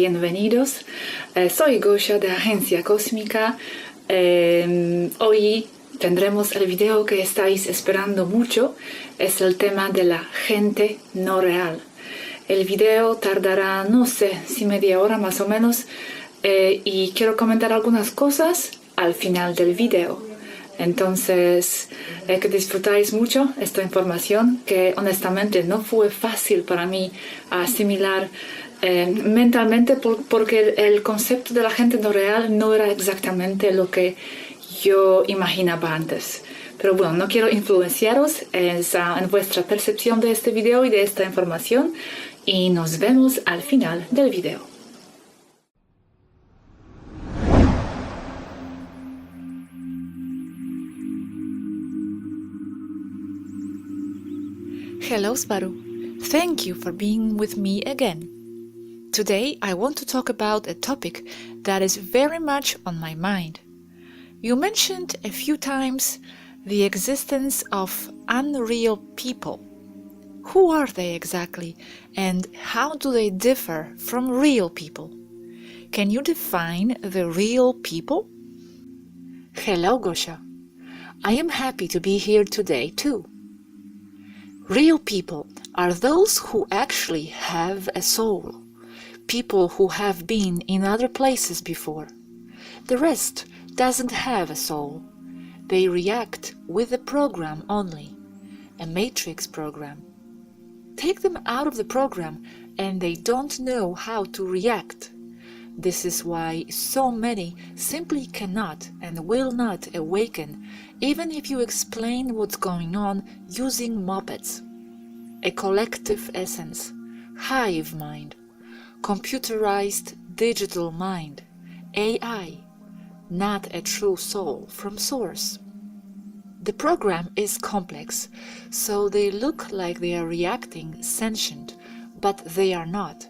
bienvenidos. Soy Gosia de Agencia Cósmica. Hoy tendremos el video que estáis esperando mucho. Es el tema de la gente no real. El video tardará, no sé, si media hora más o menos. Y quiero comentar algunas cosas al final del video. Entonces, que disfrutáis mucho esta información, que honestamente no fue fácil para mí asimilar mentalmente porque el concepto de la gente no real no era exactamente lo que yo imaginaba antes. Pero bueno, no quiero influenciaros en vuestra percepción de este video y de esta información, y nos vemos al final del video. Hello Swaruu, thank you for being with me again. Today I want to talk about a topic that is very much on my mind. You mentioned a few times the existence of unreal people. Who are they exactly, and how do they differ from real people? Can you define the real people? Hello Gosia, I am happy to be here today too. Real people are those who actually have a soul, people who have been in other places before. The rest doesn't have a soul. They react with a program only, a matrix program. Take them out of the program and they don't know how to react. This is why so many simply cannot and will not awaken, even if you explain what's going on using mopeds. A collective essence, hive mind, computerized digital mind, AI, not a true soul from source. The program is complex, so they look like they are reacting sentient, but they are not.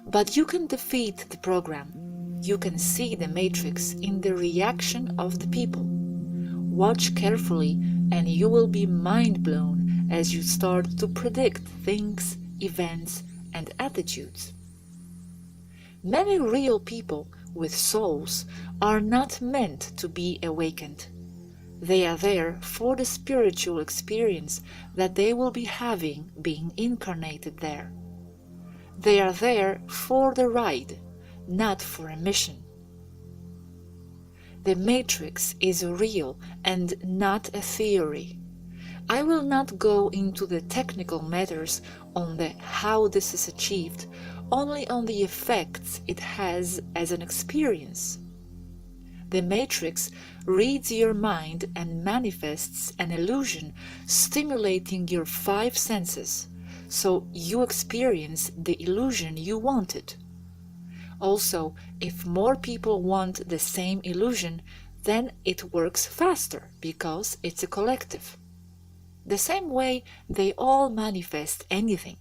But you can defeat the program. You can see the matrix in the reaction of the people. Watch carefully and you will be mind-blown as you start to predict things, events, and attitudes. Many real people with souls are not meant to be awakened. They are there for the spiritual experience that they will be having being incarnated there. They are there for the ride, not for a mission. The matrix is real and not a theory. I will not go into the technical matters on the how this is achieved, only on the effects it has as an experience. The matrix reads your mind and manifests an illusion stimulating your 5 senses, so you experience the illusion you wanted. Also, if more people want the same illusion, then it works faster because it's a collective. The same way they all manifest anything,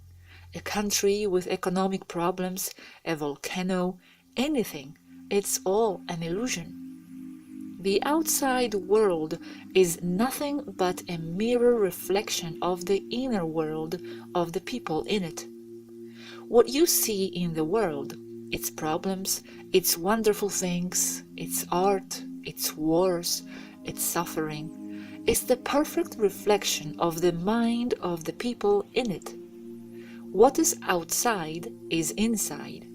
a country with economic problems, a volcano, anything, it's all an illusion. The outside world is nothing but a mirror reflection of the inner world of the people in it. What you see in the world, its problems, its wonderful things, its art, its wars, its suffering, is the perfect reflection of the mind of the people in it. What is outside is inside.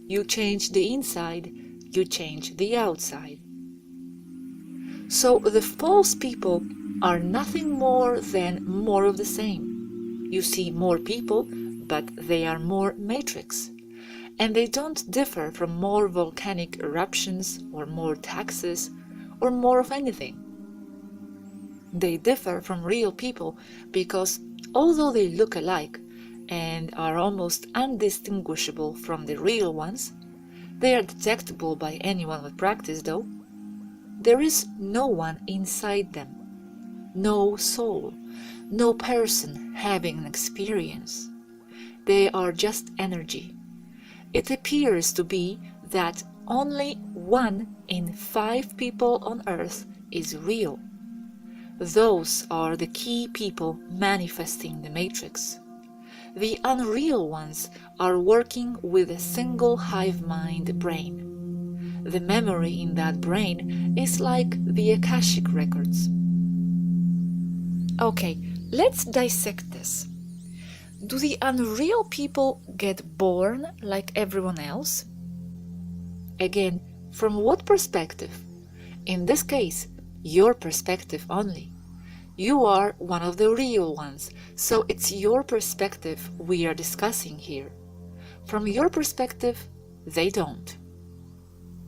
You change the inside, you change the outside. So the false people are nothing more than more of the same. You see more people, but they are more matrix. And they don't differ from more volcanic eruptions or more taxes or more of anything. They differ from real people because although they look alike and are almost undistinguishable from the real ones, they are detectable by anyone with practice though. There is no one inside them, no soul, no person having an experience. They are just energy. It appears to be that only 1 in 5 people on Earth is real. Those are the key people manifesting the matrix. The unreal ones are working with a single hive mind brain. The memory in that brain is like the Akashic records. Okay, let's dissect this. Do the unreal people get born like everyone else? Again, from what perspective? In this case, your perspective only. You are one of the real ones, so it's your perspective we are discussing here. From your perspective, they don't.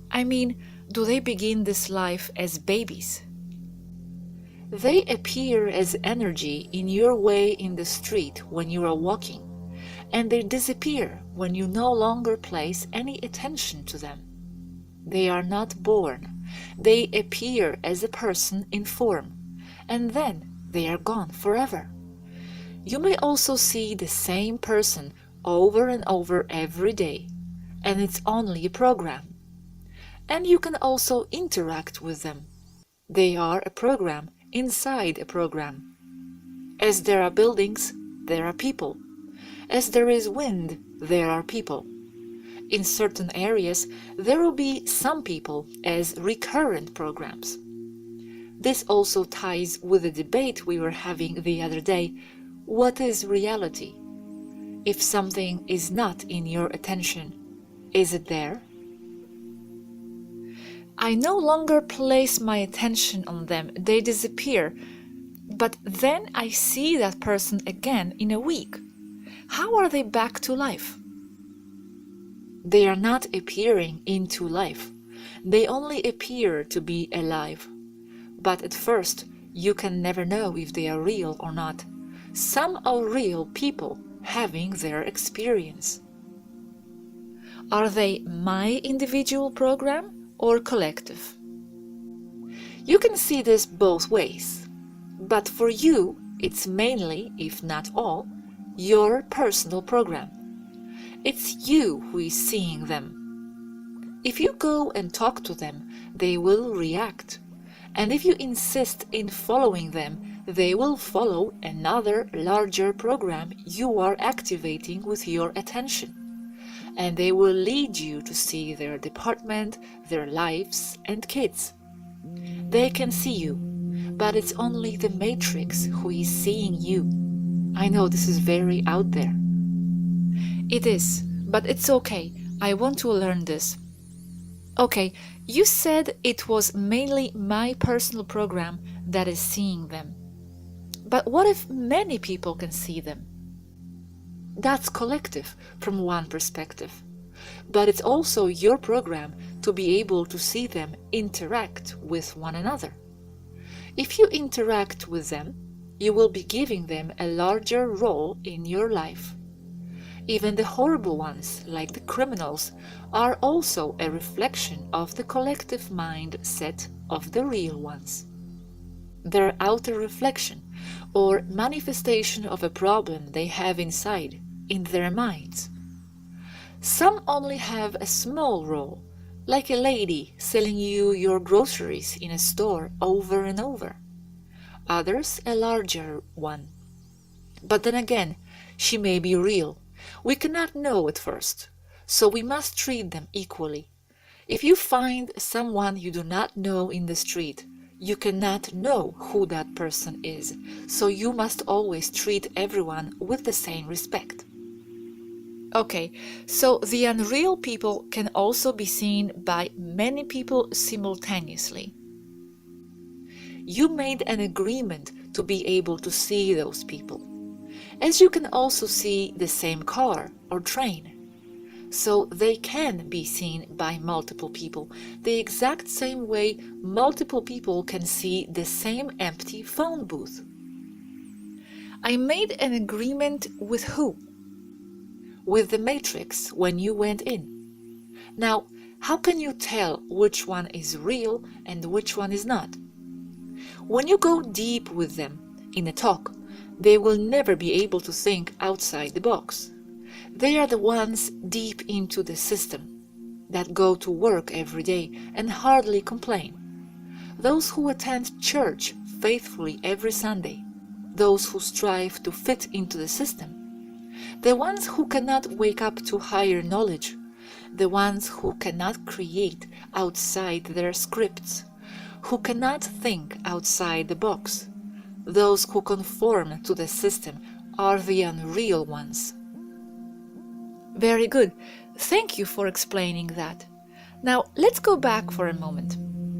I mean, do they begin this life as babies? They appear as energy in your way in the street when you are walking, and they disappear when you no longer place any attention to them. They are not born. They appear as a person in form, and then they are gone forever. You may also see the same person over and over every day, and it's only a program. And you can also interact with them. They are a program inside a program. As there are buildings, there are people. As there is wind, there are people. In certain areas, there will be some people as recurrent programs. This also ties with the debate we were having the other day. What is reality? If something is not in your attention, is it there? I no longer place my attention on them, they disappear, but then I see that person again in a week. How are they back to life? They are not appearing into life. They only appear to be alive. But at first, you can never know if they are real or not. Some are real people having their experience. Are they my individual program or collective? You can see this both ways, but for you, it's mainly, if not all, your personal program. It's you who is seeing them. If you go and talk to them, they will react. And if you insist in following them, they will follow another larger program you are activating with your attention. And they will lead you to see their department, their lives and kids. They can see you, but it's only the Matrix who is seeing you. I know this is very out there. It is, but it's okay. I want to learn this. Okay, you said it was mainly my personal program that is seeing them. But what if many people can see them? That's collective from one perspective. But it's also your program to be able to see them interact with one another. If you interact with them, you will be giving them a larger role in your life. Even the horrible ones, like the criminals, are also a reflection of the collective mindset of the real ones. Their outer reflection or manifestation of a problem they have inside, in their minds. Some only have a small role, like a lady selling you your groceries in a store over and over. Others a larger one. But then again, she may be real. We cannot know at first, so we must treat them equally. If you find someone you do not know in the street, you cannot know who that person is, so you must always treat everyone with the same respect. Okay, so the unreal people can also be seen by many people simultaneously. You made an agreement to be able to see those people, as you can also see the same car or train. So they can be seen by multiple people, the exact same way multiple people can see the same empty phone booth. I made an agreement with who? With the Matrix when you went in. Now, how can you tell which one is real and which one is not? When you go deep with them in a talk, they will never be able to think outside the box. They are the ones deep into the system, that go to work every day and hardly complain. Those who attend church faithfully every Sunday. Those who strive to fit into the system. the ones who cannot wake up to higher knowledge, the ones who cannot create outside their scripts, who cannot think outside the box, those who conform to the system are the unreal ones. Very good. Thank you for explaining that. Now let's go back for a moment.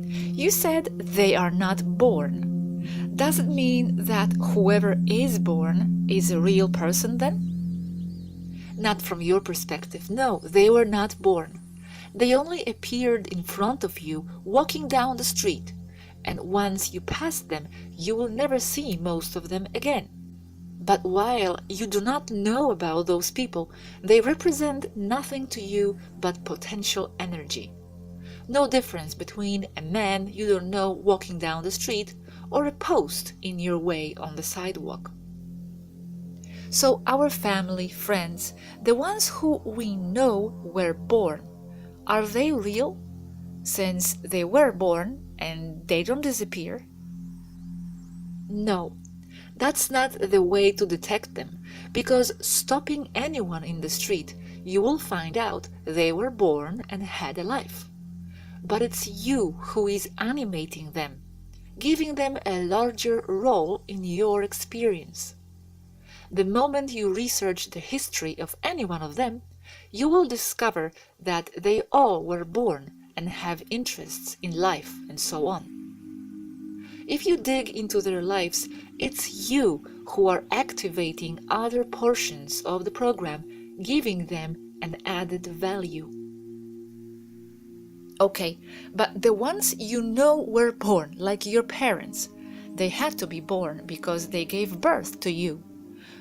You said they are not born. Does it mean that whoever is born is a real person then? Not from your perspective. No, they were not born. They only appeared in front of you walking down the street, and once you pass them, you will never see most of them again. But while you do not know about those people, they represent nothing to you but potential energy. No difference between a man you don't know walking down the street or a post in your way on the sidewalk. So our family, friends, the ones who we know were born, are they real? Since they were born and they don't disappear? No, that's not the way to detect them, because stopping anyone in the street, you will find out they were born and had a life. But it's you who is animating them, giving them a larger role in your experience. The moment you research the history of any one of them, you will discover that they all were born and have interests in life and so on. If you dig into their lives, it's you who are activating other portions of the program, giving them an added value. Okay, but the ones you know were born, like your parents, they had to be born because they gave birth to you.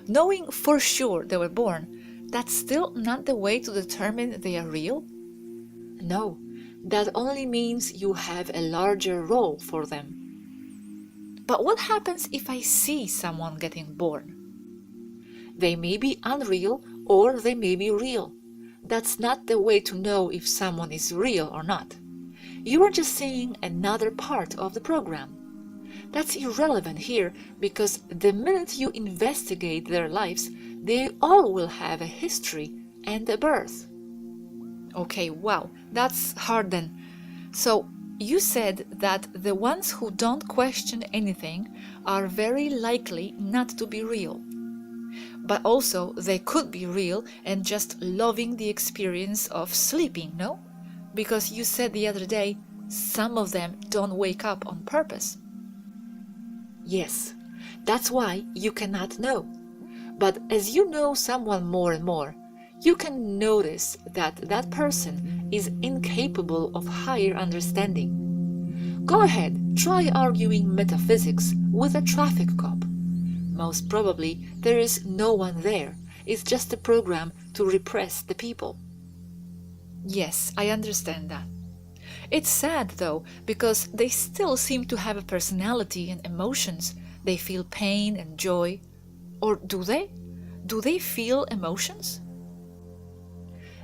Knowing for sure they were born, that's still not the way to determine they are real? No, that only means you have a larger role for them. But what happens if I see someone getting born? They may be unreal or they may be real. That's not the way to know if someone is real or not. You are just seeing another part of the program. That's irrelevant here because the minute you investigate their lives, they all will have a history and a birth. Okay, wow, that's hard then. So, you said that the ones who don't question anything are very likely not to be real. But also, they could be real and just loving the experience of sleeping, no? Because you said the other day, some of them don't wake up on purpose. Yes, that's why you cannot know. But as you know someone more and more, you can notice that that person is incapable of higher understanding. Go ahead, try arguing metaphysics with a traffic cop. Most probably there is no one there. It's just a program to repress the people. Yes, I understand that. It's sad though, because they still seem to have a personality and emotions. They feel pain and joy. Or do they? Do they feel emotions?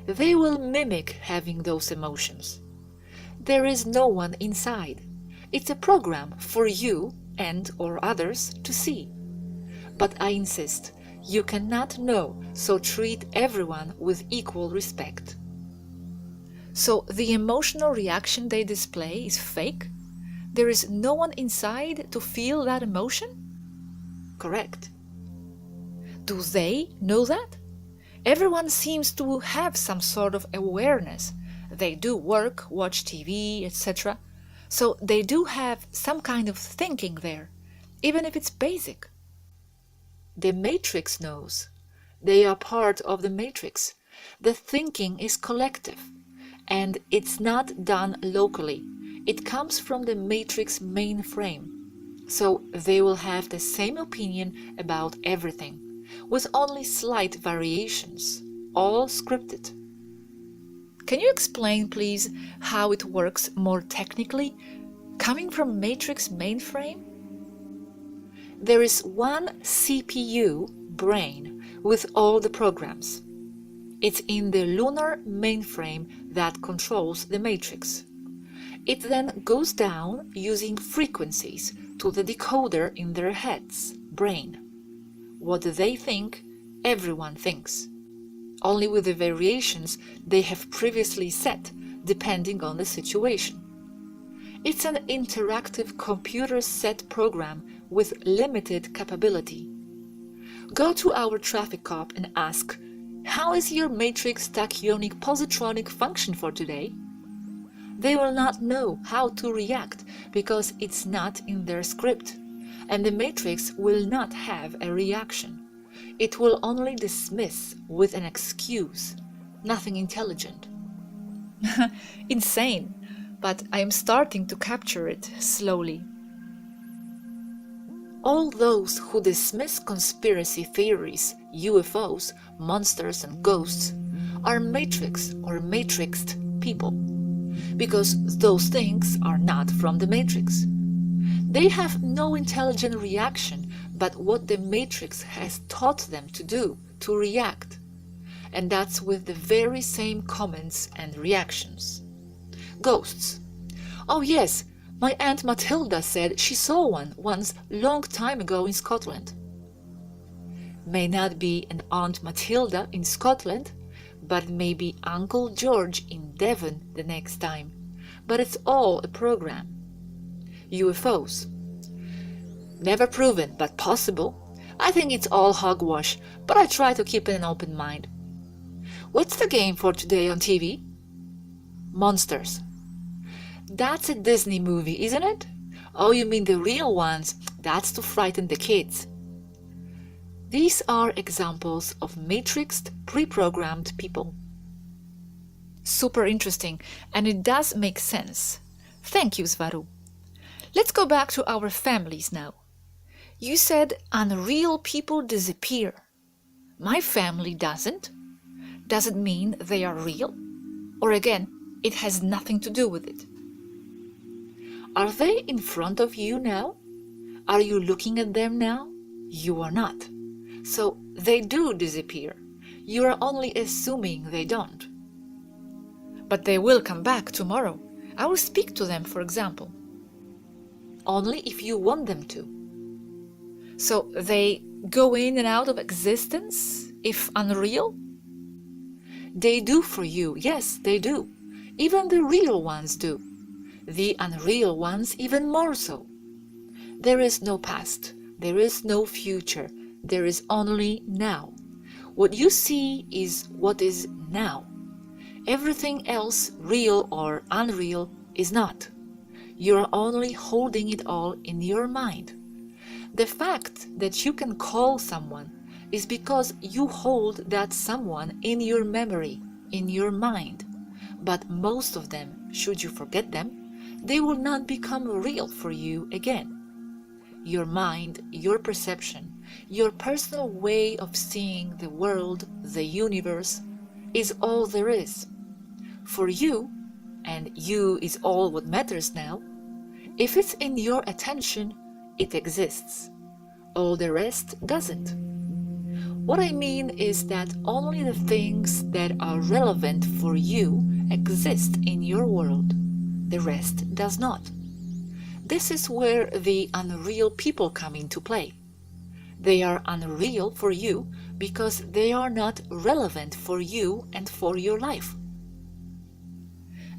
They will mimic having those emotions. There is no one inside. It's a program for you and or others to see. But I insist, you cannot know, so treat everyone with equal respect. So the emotional reaction they display is fake? There is no one inside to feel that emotion? Correct. Do they know that? Everyone seems to have some sort of awareness. They do work, watch TV, etc. So they do have some kind of thinking there, even if it's basic. The matrix knows. They are part of the matrix. The thinking is collective, and it's not done locally. It comes from the matrix mainframe. So they will have the same opinion about everything, with only slight variations, all scripted. Can you explain, please, how it works more technically, coming from matrix mainframe? There is one CPU brain with all the programs. It's in the lunar mainframe that controls the matrix. It then goes down using frequencies to the decoder in their heads, brain. What they think everyone thinks, only with the variations they have previously set depending on the situation. It's an interactive computer set program with limited capability. Go to our traffic cop and ask, "How is your matrix tachyonic positronic function for today?" They will not know how to react because it's not in their script, and the matrix will not have a reaction. It will only dismiss with an excuse, nothing intelligent. Insane, but I am starting to capture it slowly. All those who dismiss conspiracy theories, UFOs, monsters and ghosts are matrix or matrixed people, because those things are not from the matrix. They have no intelligent reaction but what the matrix has taught them to do, to react. And that's with the very same comments and reactions. Ghosts. Oh yes, my Aunt Matilda said she saw one once long time ago in Scotland. May not be an Aunt Matilda in Scotland, but maybe Uncle George in Devon the next time. But it's all a program. UFOs. Never proven, but possible. I think it's all hogwash, but I try to keep an open mind. What's the game for today on TV? Monsters. That's a Disney movie, isn't it? Oh, you mean the real ones? That's to frighten the kids. These are examples of matrixed, pre-programmed people. Super interesting, and it does make sense. Thank you, Swaruu. Let's go back to our families now. You said unreal people disappear. My family doesn't. Does it mean they are real? Or again, it has nothing to do with it? Are they in front of you now? Are you looking at them now? You are not. So they do disappear. You are only assuming they don't. But they will come back tomorrow. I will speak to them, for example. Only if you want them to. So they go in and out of existence, if unreal? They do for you, yes, they do. Even the real ones do. The unreal ones even more so. There is no past, there is no future, there is only now. What you see is what is now. Everything else, real or unreal, is not. You are only holding it all in your mind. The fact that you can call someone is because you hold that someone in your memory, in your mind. But most of them, should you forget them, they will not become real for you again. Your mind, your perception, your personal way of seeing the world, the universe, is all there is. For you, and you is all what matters now, if it's in your attention, it exists. All the rest doesn't. What I mean is that only the things that are relevant for you exist in your world. The rest does not. This is where the unreal people come into play. They are unreal for you because they are not relevant for you and for your life.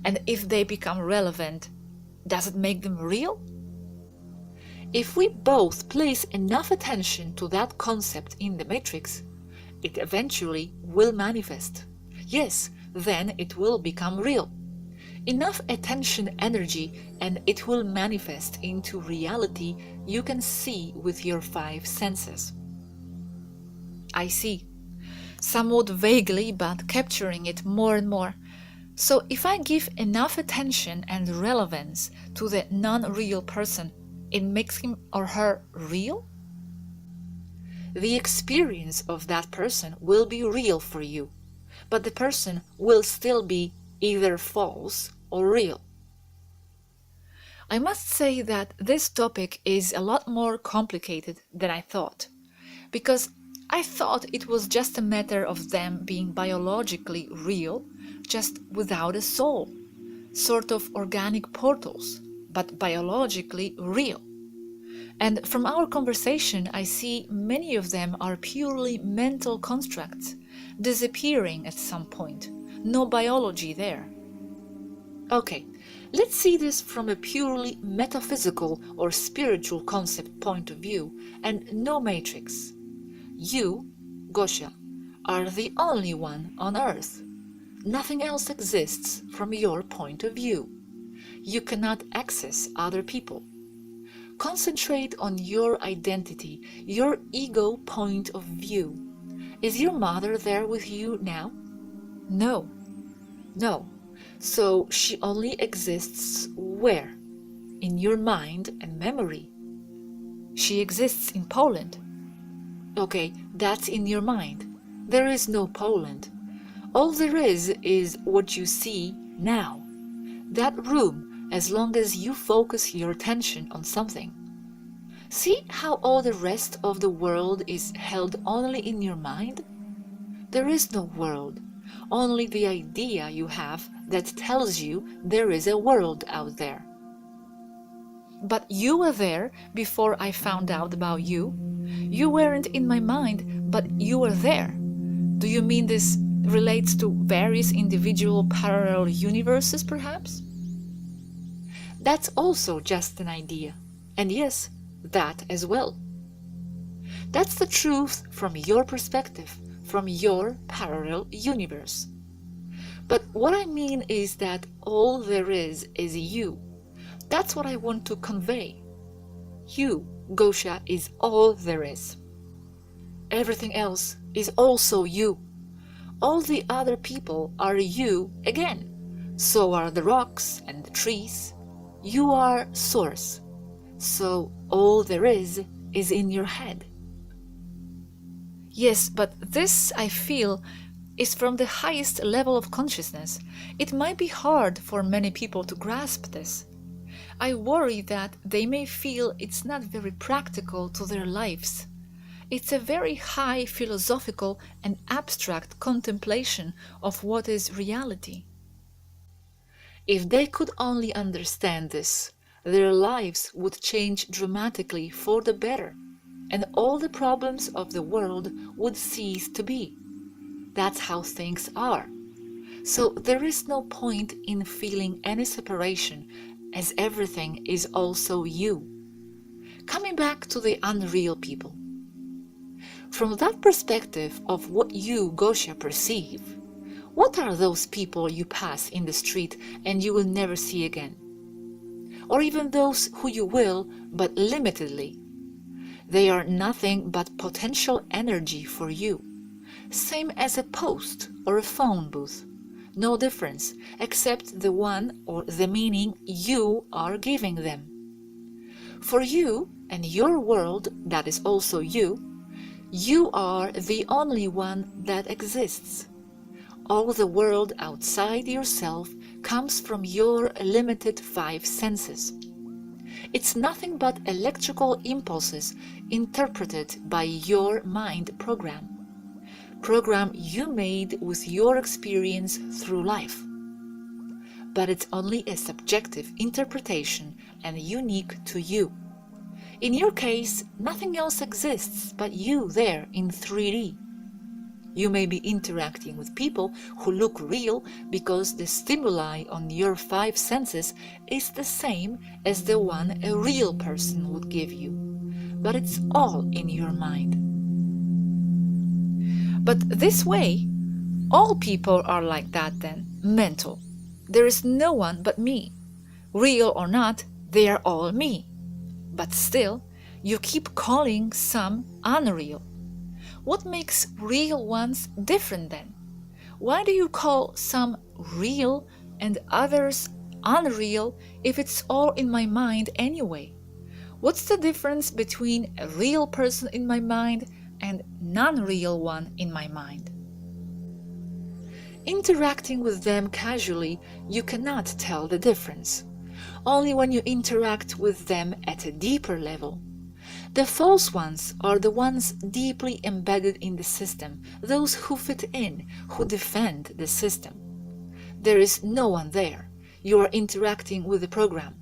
And if they become relevant, does it make them real? If we both place enough attention to that concept in the matrix, it eventually will manifest. Yes, then it will become real. Enough attention energy and it will manifest into reality you can see with your 5 senses. I see. Somewhat vaguely, but capturing it more and more. So if I give enough attention and relevance to the non-real person, it makes him or her real? The experience of that person will be real for you, but the person will still be either false or real. I must say that this topic is a lot more complicated than I thought, because I thought it was just a matter of them being biologically real, just without a soul, sort of organic portals, but biologically real. And from our conversation, I see many of them are purely mental constructs, disappearing at some point. No biology there. Okay, let's see this from a purely metaphysical or spiritual concept point of view, and no matrix. You, Gosha, are the only one on Earth. Nothing else exists from your point of view. You cannot access other people. Concentrate on your identity, your ego point of view. Is your mother there with you now? No. No. So she only exists where? In your mind and memory. She exists in Poland. Okay, that's in your mind. There is no Poland. All there is what you see now. That room, as long as you focus your attention on something. See how all the rest of the world is held only in your mind? There is no world, only the idea you have that tells you there is a world out there. But you were there before I found out about you. You weren't in my mind, but you were there. Do you mean this relates to various individual parallel universes, perhaps? That's also just an idea. And yes, that as well. That's the truth from your perspective, from your parallel universe. But what I mean is that all there is you. That's what I want to convey. You, Gosha, is all there is. Everything else is also you. All the other people are you again. So are the rocks and the trees. You are source. So all there is in your head. Yes, but this, I feel, is from the highest level of consciousness. It might be hard for many people to grasp this. I worry that they may feel it's not very practical to their lives. It's a very high philosophical and abstract contemplation of what is reality. If they could only understand this, their lives would change dramatically for the better, and all the problems of the world would cease to be. That's how things are. So there is no point in feeling any separation, as everything is also you. Coming back to the unreal people. From that perspective of what you, Gosha, perceive, what are those people you pass in the street and you will never see again? Or even those who you will, but limitedly. They are nothing but potential energy for you, same as a post or a phone booth. No difference, except the one or the meaning you are giving them. For you and your world, that is also you, you are the only one that exists. All the world outside yourself comes from your limited 5 senses. It's nothing but electrical impulses interpreted by your mind program you made with your experience through life. But it's only a subjective interpretation and unique to you. In your case, nothing else exists but you there in 3D. You may be interacting with people who look real because the stimuli on your 5 senses is the same as the one a real person would give you. But it's all in your mind. But this way, all people are like that then, mental. There is no one but me. Real or not, they are all me. But still, you keep calling some unreal. What makes real ones different then? Why do you call some real and others unreal if it's all in my mind anyway? What's the difference between a real person in my mind and non-real one in my mind? Interacting with them casually, you cannot tell the difference. Only when you interact with them at a deeper level. The false ones are the ones deeply embedded in the system, those who fit in, who defend the system. There is no one there. You are interacting with the program.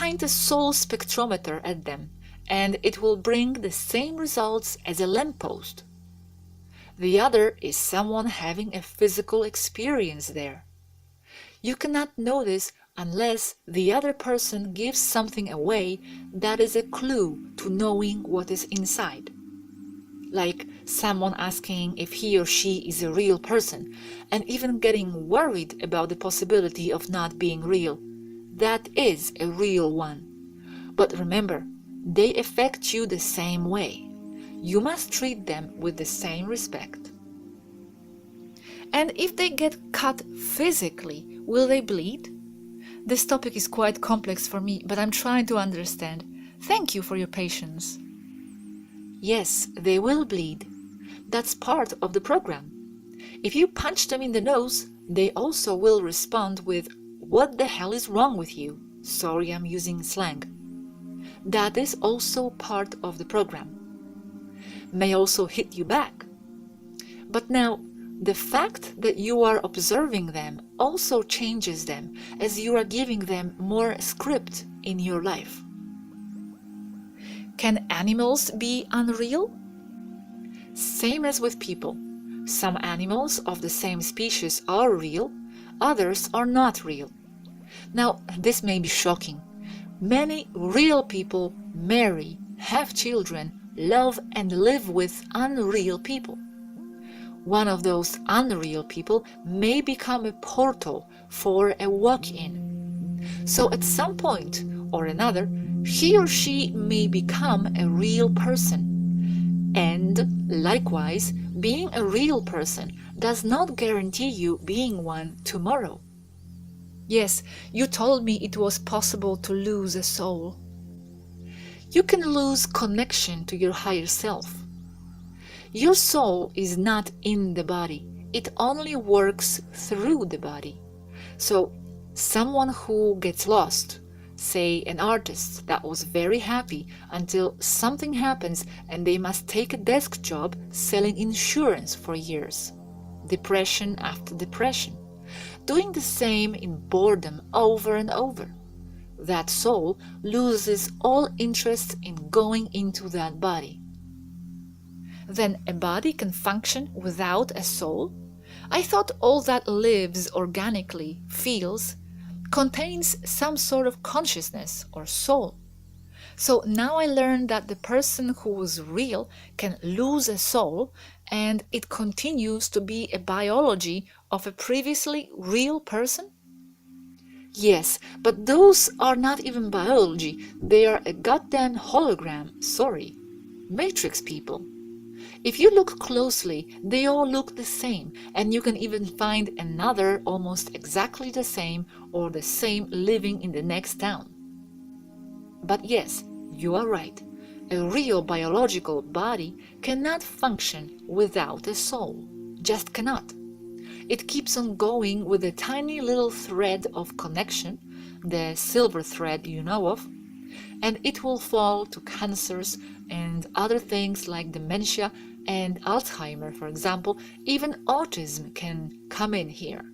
point a soul spectrometer at them, and it will bring the same results as a lamppost. The other is someone having a physical experience there. You cannot know this unless the other person gives something away that is a clue to knowing what is inside. Like someone asking if he or she is a real person, and even getting worried about the possibility of not being real. That is a real one. But remember, they affect you the same way. You must treat them with the same respect. And if they get cut physically, will they bleed? This topic is quite complex for me, but I'm trying to understand. Thank you for your patience. Yes, they will bleed. That's part of the program. If you punch them in the nose, they also will respond with, "What the hell is wrong with you?" Sorry, I'm using slang. That is also part of the program. May also hit you back. But now, the fact that you are observing them also changes them, as you are giving them more script in your life. Can animals be unreal? Same as with people. Some animals of the same species are real, others are not real. Now, this may be shocking. Many real people marry, have children, love and live with unreal people. One of those unreal people may become a portal for a walk-in. So at some point or another, he or she may become a real person. And likewise, being a real person does not guarantee you being one tomorrow. Yes, you told me it was possible to lose a soul. You can lose connection to your higher self. Your soul is not in the body. It only works through the body. So, someone who gets lost, say an artist that was very happy until something happens and they must take a desk job selling insurance for years. Depression after depression. Doing the same in boredom over and over. That soul loses all interest in going into that body. Then a body can function without a soul? I thought all that lives organically, feels, contains some sort of consciousness or soul. So now I learned that the person who was real can lose a soul and it continues to be a biology of a previously real person? Yes, but those are not even biology, they are a goddamn hologram, sorry. Matrix people. If you look closely, they all look the same, and you can even find another almost exactly the same or the same living in the next town. But yes, you are right. A real biological body cannot function without a soul. Just cannot. It keeps on going with a tiny little thread of connection, the silver thread you know of, and it will fall to cancers and other things like dementia and Alzheimer, for example. Even autism can come in here.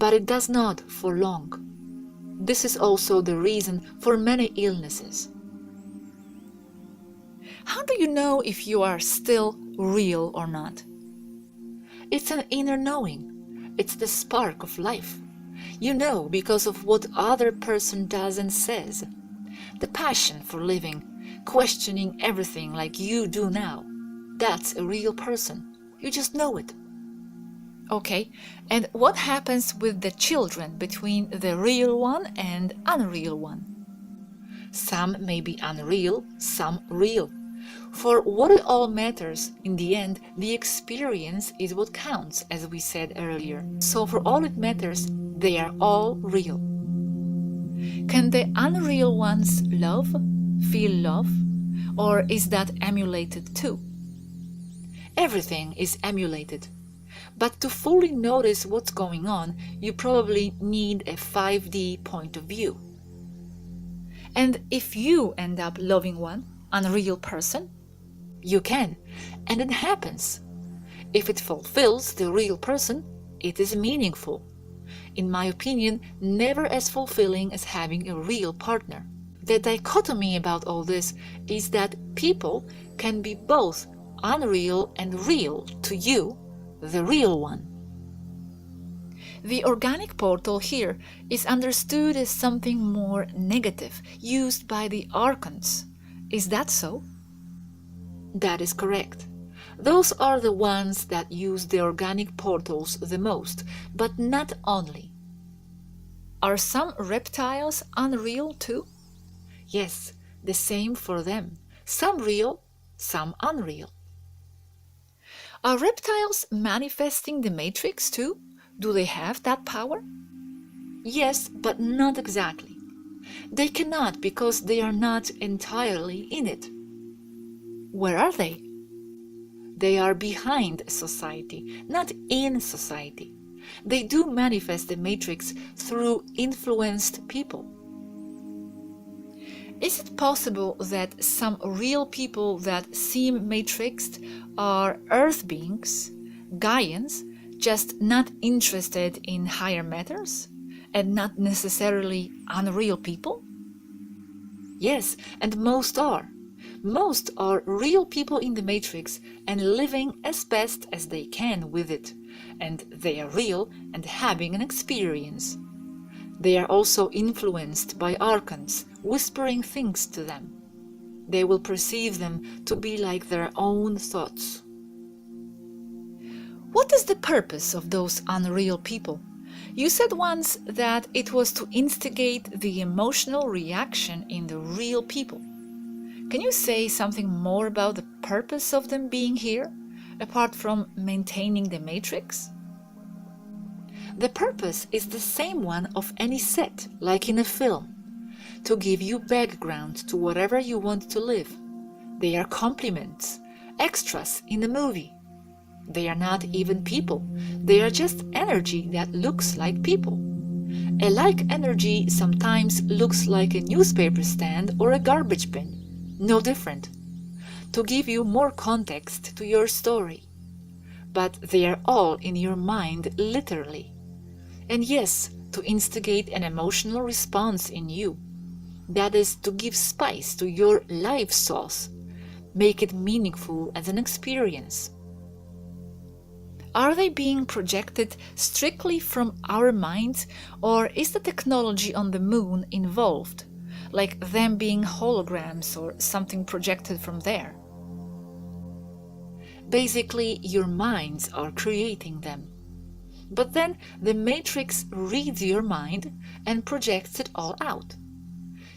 But it does not for long. This is also the reason for many illnesses. How do you know if you are still real or not? It's an inner knowing. It's the spark of life. You know because of what other person does and says. The passion for living, questioning everything like you do now. That's a real person. You just know it. Okay, and what happens with the children between the real one and unreal one? Some may be unreal, some real. For what it all matters, in the end, the experience is what counts, as we said earlier. So for all it matters, they are all real. Can the unreal ones love, feel love, or is that emulated too? Everything is emulated. But to fully notice what's going on, you probably need a 5D point of view. And if you end up loving one unreal person, you can, and it happens. If it fulfills the real person, it is meaningful. in my opinion, never as fulfilling as having a real partner. The dichotomy about all this is that people can be both unreal and real to you, the real one. The organic portal here is understood as something more negative, used by the archons. Is that so? That is correct. Those are the ones that use the organic portals the most, but not only. Are some reptiles unreal too? Yes, the same for them. Some real, some unreal. Are reptiles manifesting the matrix too? Do they have that power? Yes, but not exactly. They cannot because they are not entirely in it. Where are they? They are behind society, not in society. They do manifest the matrix through influenced people. Is it possible that some real people that seem matrixed are earth beings, Gaians, just not interested in higher matters, and not necessarily unreal people? Yes, and most are. Most are real people in the matrix and living as best as they can with it, and they are real and having an experience. They are also influenced by archons, whispering things to them. They will perceive them to be like their own thoughts. What is the purpose of those unreal people? You said once that it was to instigate the emotional reaction in the real people. Can you say something more about the purpose of them being here, apart from maintaining the matrix? The purpose is the same one of any set, like in a film, to give you background to whatever you want to live. They are complements, extras in a movie. They are not even people. They are just energy that looks like people. A like energy sometimes looks like a newspaper stand or a garbage bin. No different. To give you more context to your story. But they are all in your mind literally. And yes, to instigate an emotional response in you. That is to give spice to your life sauce. Make it meaningful as an experience. Are they being projected strictly from our minds, or is the technology on the moon involved, like them being holograms or something projected from there? Basically, your minds are creating them. But then the matrix reads your mind and projects it all out.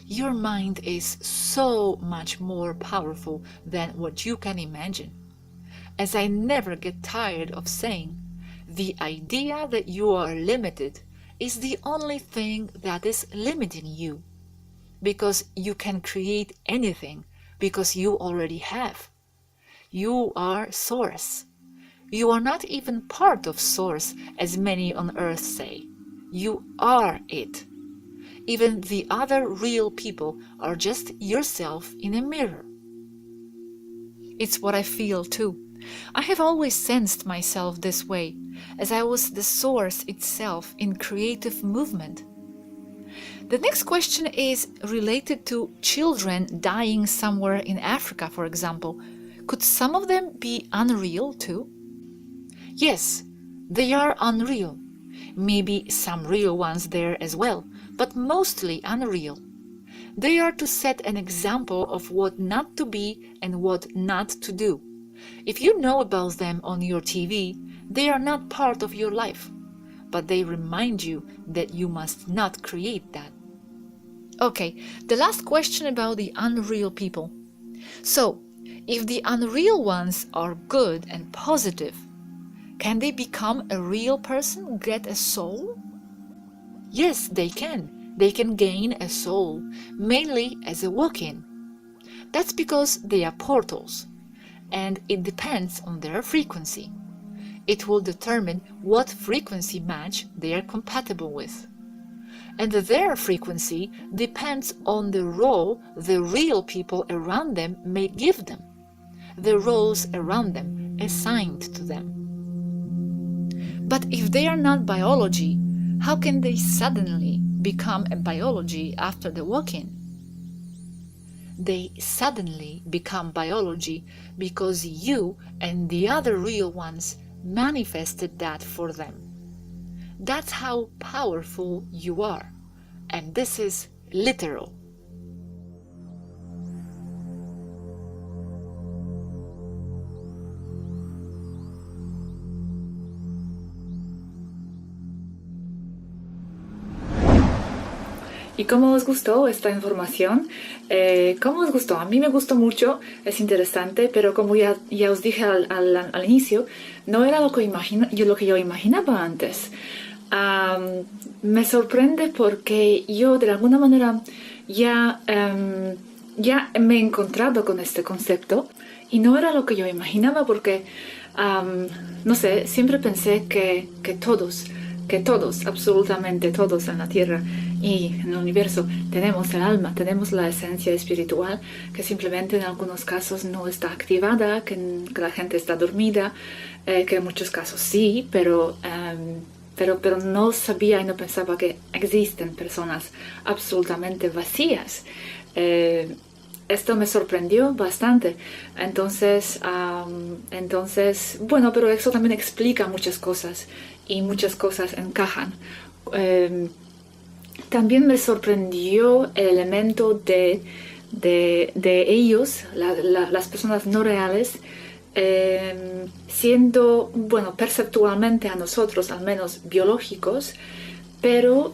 Your mind is so much more powerful than what you can imagine. As I never get tired of saying, the idea that you are limited is the only thing that is limiting you. Because you can create anything, because you already have. You are Source. You are not even part of Source, as many on Earth say. You are it. Even the other real people are just yourself in a mirror. It's what I feel too. I have always sensed myself this way, as I was the source itself in creative movement. The next question is related to children dying somewhere in Africa, for example. Could some of them be unreal too? Yes, they are unreal. Maybe some real ones there as well, but mostly unreal. They are to set an example of what not to be and what not to do. If you know about them on your TV, they are not part of your life, but they remind you that you must not create that. Okay, the last question about the unreal people. So, if the unreal ones are good and positive, can they become a real person, get a soul? Yes, they can. They can gain a soul, mainly as a walk-in. That's because they are portals. And it depends on their frequency. It will determine what frequency match they are compatible with. And their frequency depends on the role the real people around them may give them, the roles around them assigned to them. But if they are not biology, How can they suddenly become a biology after the walk-in? They suddenly become biology because you and the other real ones manifested that for them. That's how powerful you are, and this is literal. ¿Y cómo os gustó esta información? ¿Cómo os gustó? A mí me gustó mucho, es interesante, pero como ya os dije al inicio, no era lo que yo imaginaba antes. Me sorprende porque yo de alguna manera ya me he encontrado con este concepto y no era lo que yo imaginaba porque, no sé, siempre pensé que todos, absolutamente todos en la Tierra y en el universo tenemos el alma, tenemos la esencia espiritual que simplemente en algunos casos no está activada, que la gente está dormida, que en muchos casos sí, pero no sabía y no pensaba que existen personas absolutamente vacías. Esto me sorprendió bastante. Entonces, bueno, pero eso también explica muchas cosas y muchas cosas encajan. También me sorprendió el elemento de ellos, las personas no reales, siendo, bueno, perceptualmente a nosotros, al menos biológicos, pero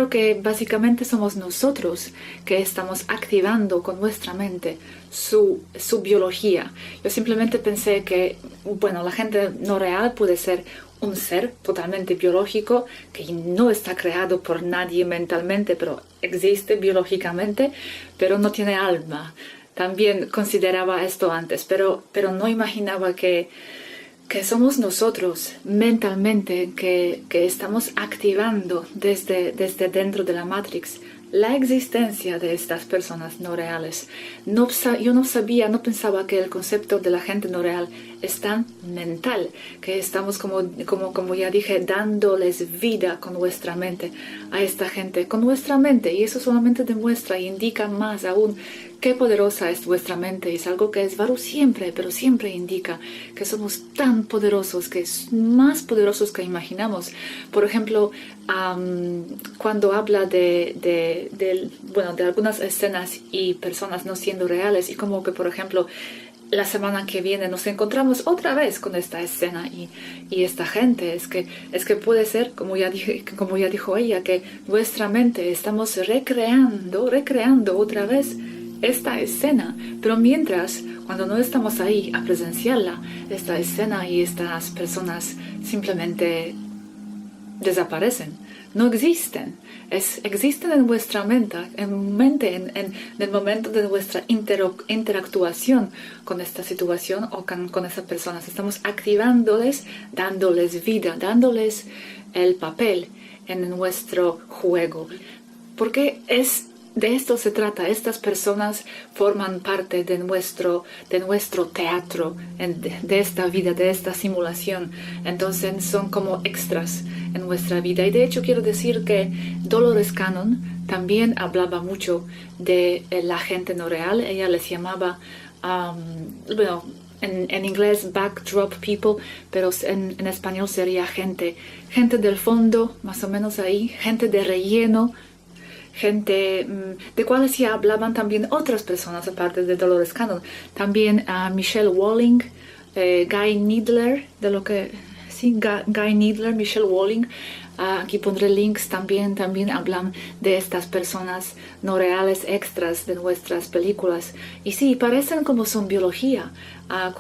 que básicamente somos nosotros que estamos activando con nuestra mente su biología. Yo simplemente pensé que, bueno, la gente no real puede ser un ser totalmente biológico que no está creado por nadie mentalmente, pero existe biológicamente, pero no tiene alma. También consideraba esto antes, pero no imaginaba que somos nosotros mentalmente que estamos activando desde dentro de la Matrix la existencia de estas personas no reales. Yo no pensaba que el concepto de la gente no real es tan mental, que estamos, como ya dije, dándoles vida con nuestra mente a esta gente, con nuestra mente, y eso solamente demuestra e indica más aún qué poderosa es vuestra mente. Es algo que Swaruu siempre, pero siempre indica que somos tan poderosos, que es más poderosos que imaginamos. Por ejemplo, cuando habla de algunas escenas y personas no siendo reales, y como que, por ejemplo, la semana que viene nos encontramos otra vez con esta escena y esta gente, es que puede ser, como ya dijo ella, que nuestra mente estamos recreando otra vez esta escena, pero mientras, cuando no estamos ahí a presenciarla, esta escena y estas personas simplemente desaparecen, no existen. Existen en vuestra mente, en el momento de nuestra interactuación con esta situación o con esas personas. Estamos activándoles, dándoles vida, dándoles el papel en nuestro juego. Porque de esto se trata. Estas personas forman parte de nuestro teatro, de esta vida, de esta simulación. Entonces son como extras en nuestra vida. Y de hecho quiero decir que Dolores Cannon también hablaba mucho de la gente no real. Ella les llamaba, en inglés backdrop people, pero en español sería gente del fondo, más o menos ahí, gente de relleno, gente de cuales ya hablaban también otras personas aparte de Dolores Cannon. También Michelle Walling, Guy Needler, Guy Needler, Michelle Walling. Aquí pondré links, también hablan de estas personas no reales, extras de nuestras películas. Y sí, parecen como son biología.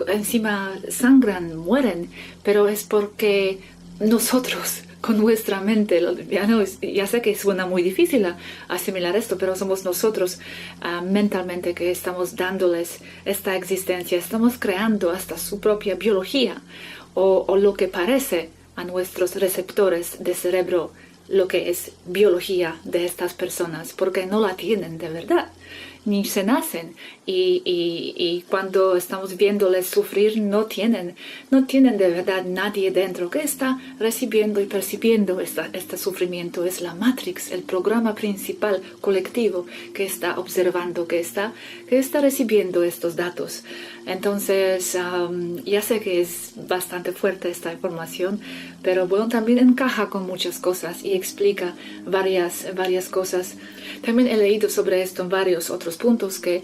Encima sangran, mueren, pero es porque nosotros, con nuestra mente, ya sé que suena muy difícil asimilar esto, pero somos nosotros mentalmente que estamos dándoles esta existencia, estamos creando hasta su propia biología, o lo que parece a nuestros receptores de cerebro lo que es biología de estas personas, porque no la tienen de verdad. ni se nacen. Y cuando estamos viéndoles sufrir, no tienen de verdad nadie dentro que está recibiendo y percibiendo este sufrimiento. Es la Matrix, el programa principal colectivo que está observando, que está recibiendo estos datos. Entonces, ya sé que es bastante fuerte esta información, pero bueno, también encaja con muchas cosas y explica varias cosas. También he leído sobre esto en varios otros puntos que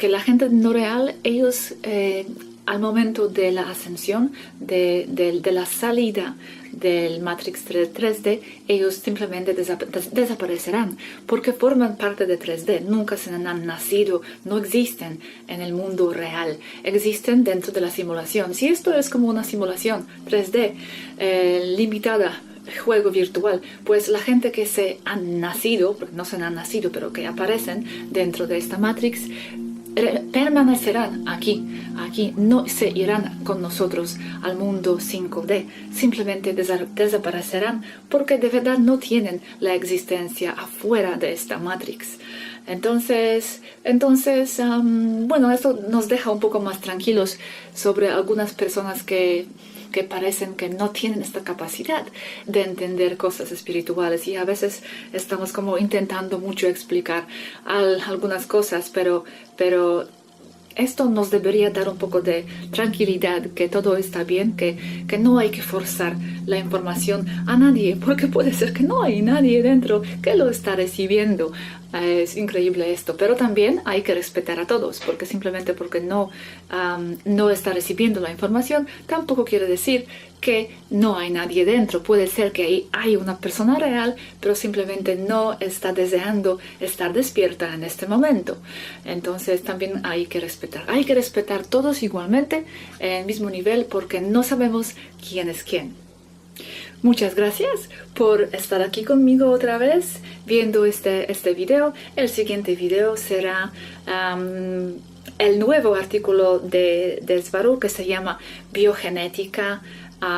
la gente no real, ellos al momento de la ascensión, de la salida del Matrix 3D, ellos simplemente desaparecerán porque forman parte de 3D, nunca se han nacido, no existen en el mundo real, existen dentro de la simulación. Si esto es como una simulación 3D limitada, juego virtual, pues la gente que se han nacido, porque no se han nacido, pero que aparecen dentro de esta Matrix, permanecerán aquí, no se irán con nosotros al mundo 5D, simplemente desaparecerán porque de verdad no tienen la existencia afuera de esta Matrix. Entonces, bueno, esto nos deja un poco más tranquilos sobre algunas personas que parecen que no tienen esta capacidad de entender cosas espirituales, y a veces estamos como intentando mucho explicar algunas cosas, pero esto nos debería dar un poco de tranquilidad, que todo está bien, que no hay que forzar la información a nadie, porque puede ser que no hay nadie dentro que lo está recibiendo. Es increíble esto, pero también hay que respetar a todos, porque simplemente porque no está recibiendo la información, tampoco quiere decir que no hay nadie dentro. Puede ser que hay una persona real, pero simplemente no está deseando estar despierta en este momento. Entonces también hay que respetar todos igualmente en el mismo nivel, porque no sabemos quién es quién. Muchas gracias por estar aquí conmigo otra vez viendo este video. El siguiente video será el nuevo artículo de Swaruu, que se llama Biogenética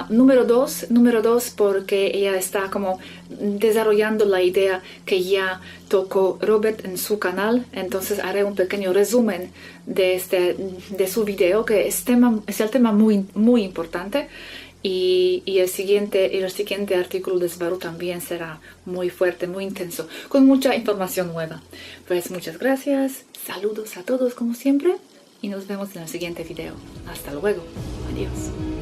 número 2, porque ella está como desarrollando la idea que ya tocó Robert en su canal. Entonces haré un pequeño resumen de su video, que es el tema muy, muy importante. Y el siguiente artículo de Swaruu también será muy fuerte, muy intenso, con mucha información nueva. Pues muchas gracias, saludos a todos como siempre, y nos vemos en el siguiente video. Hasta luego, adiós.